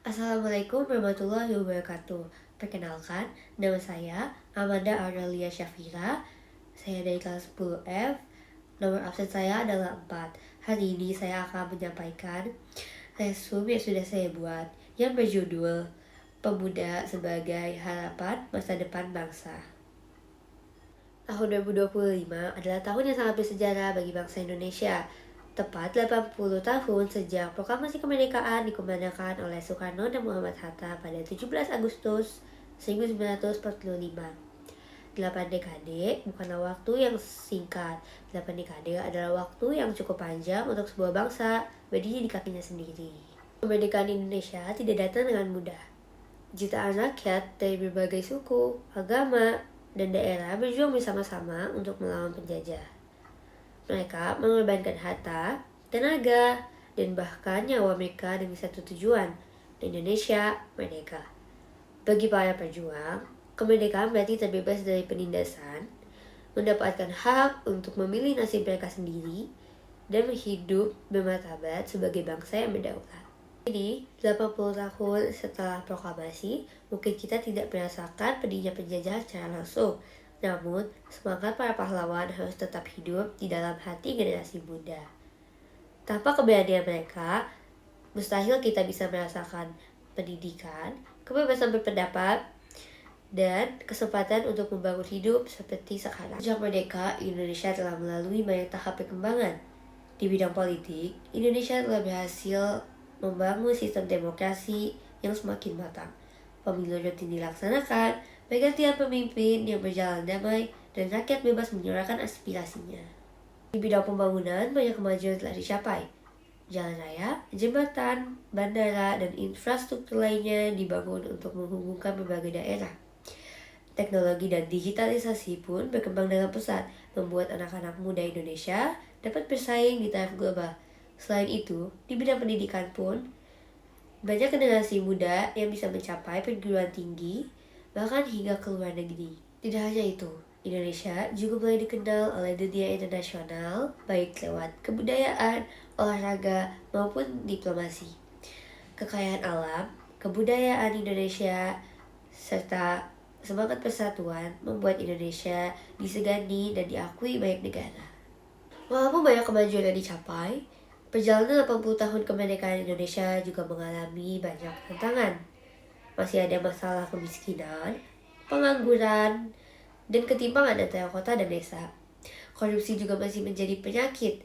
Assalamualaikum warahmatullahi wabarakatuh. Perkenalkan, nama saya Amanda Aurelia Syafira. Saya dari kelas 10F. Nomor absen saya adalah 4. Hari ini saya akan menyampaikan resume yang sudah saya buat yang berjudul Pemuda sebagai Harapan Masa Depan Bangsa. Tahun 2025 adalah tahun yang sangat bersejarah bagi bangsa Indonesia. Tepat 80 tahun sejak proklamasi kemerdekaan dikumandangkan oleh Soekarno dan Muhammad Hatta pada 17 Agustus 1945. 8 dekade bukanlah waktu yang singkat. 8 dekade adalah waktu yang cukup panjang untuk sebuah bangsa berdiri di kakinya sendiri. Kemerdekaan Indonesia tidak datang dengan mudah. Jutaan rakyat dari berbagai suku, agama, dan daerah berjuang bersama-sama untuk melawan penjajah. Mereka mengorbankan harta, tenaga, dan bahkan nyawa mereka demi satu tujuan, Indonesia merdeka. Bagi para pejuang, kemerdekaan berarti terbebas dari penindasan, mendapatkan hak untuk memilih nasib mereka sendiri, dan hidup bermartabat sebagai bangsa yang berdaulat. Jadi, 80 tahun setelah proklamasi, mungkin kita tidak merasakan pedihnya penjajahan secara langsung, namun, semangat para pahlawan harus tetap hidup di dalam hati generasi muda. Tanpa keberanian mereka, mustahil kita bisa merasakan pendidikan, kebebasan berpendapat, dan kesempatan untuk membangun hidup seperti sekarang. Sejak merdeka, Indonesia telah melalui banyak tahap perkembangan. Di bidang politik, Indonesia telah berhasil membangun sistem demokrasi yang semakin matang. Pemilu rutin dilaksanakan, pergantian pemimpin yang berjalan damai, dan rakyat bebas menyuarakan aspirasinya. Di bidang pembangunan, banyak kemajuan telah dicapai. Jalan raya, jembatan, bandara, dan infrastruktur lainnya dibangun untuk menghubungkan berbagai daerah. Teknologi dan digitalisasi pun berkembang dengan pesat, membuat anak-anak muda Indonesia dapat bersaing di taraf global. Selain itu, di bidang pendidikan pun, banyak generasi muda yang bisa mencapai perguruan tinggi, bahkan hingga ke luar negeri. Tidak hanya itu, Indonesia juga mulai dikenal oleh dunia internasional, baik lewat kebudayaan, olahraga, maupun diplomasi. Kekayaan alam, kebudayaan Indonesia, serta semangat persatuan membuat Indonesia disegani dan diakui banyak negara. Walaupun banyak kemajuan yang dicapai, perjalanan 80 tahun kemerdekaan Indonesia juga mengalami banyak tantangan. Masih ada masalah kemiskinan, pengangguran, dan ketimpangan antara kota dan desa. Korupsi juga masih menjadi penyakit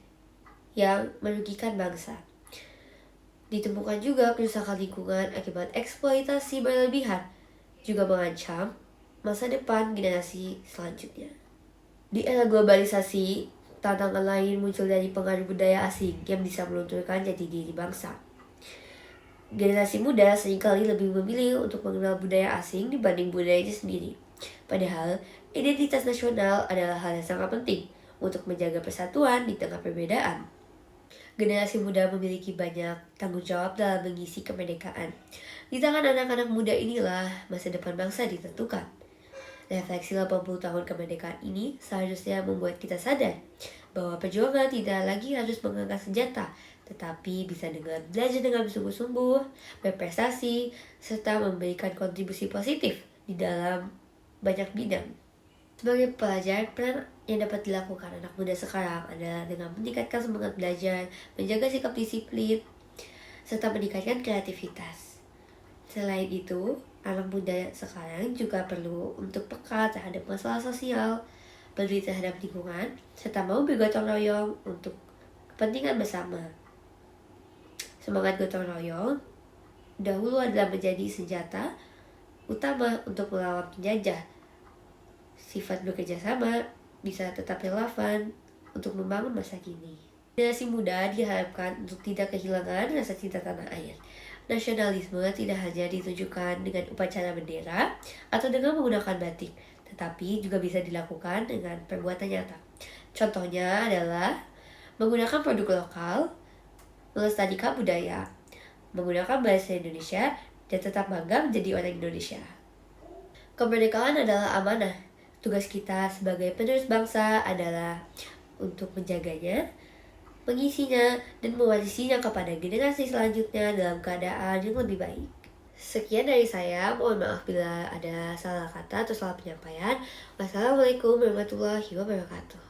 yang merugikan bangsa. Ditemukan juga kerusakan lingkungan akibat eksploitasi berlebihan, juga mengancam masa depan generasi selanjutnya. Di era globalisasi, tantangan lain muncul dari pengaruh budaya asing yang bisa melunturkan jati diri bangsa. Generasi muda seringkali lebih memilih untuk mengenal budaya asing dibanding budayanya sendiri. Padahal, identitas nasional adalah hal yang sangat penting untuk menjaga persatuan di tengah perbedaan. Generasi muda memiliki banyak tanggung jawab dalam mengisi kemerdekaan. Di tangan anak-anak muda inilah masa depan bangsa ditentukan. Refleksi 80 tahun kemerdekaan ini seharusnya membuat kita sadar bahwa perjuangan tidak lagi harus mengangkat senjata, tetapi bisa dengan belajar dengan bersungguh-sungguh, berprestasi, serta memberikan kontribusi positif di dalam banyak bidang. Sebagai pelajar, peran yang dapat dilakukan anak muda sekarang adalah dengan meningkatkan semangat belajar, menjaga sikap disiplin, serta meningkatkan kreativitas. Selain itu, anak muda sekarang juga perlu untuk peka terhadap masalah sosial, peduli terhadap lingkungan, serta mau bergotong royong untuk kepentingan bersama. Semangat gotong royong dahulu adalah menjadi senjata utama untuk melawan penjajah. Sifat bekerja sama bisa tetap relevan untuk membangun masa kini. Generasi muda diharapkan untuk tidak kehilangan rasa cinta tanah air. Nasionalisme tidak hanya ditunjukkan dengan upacara bendera atau dengan menggunakan batik, tetapi juga bisa dilakukan dengan perbuatan nyata. Contohnya adalah menggunakan produk lokal, melestarikan budaya, menggunakan bahasa Indonesia, dan tetap bangga menjadi orang Indonesia. Kemerdekaan adalah amanah. Tugas kita sebagai penerus bangsa adalah untuk menjaganya, mengisinya, dan mewarisinya kepada generasi selanjutnya dalam keadaan yang lebih baik. Sekian dari saya, mohon maaf bila ada salah kata atau salah penyampaian. Wassalamualaikum warahmatullahi wabarakatuh.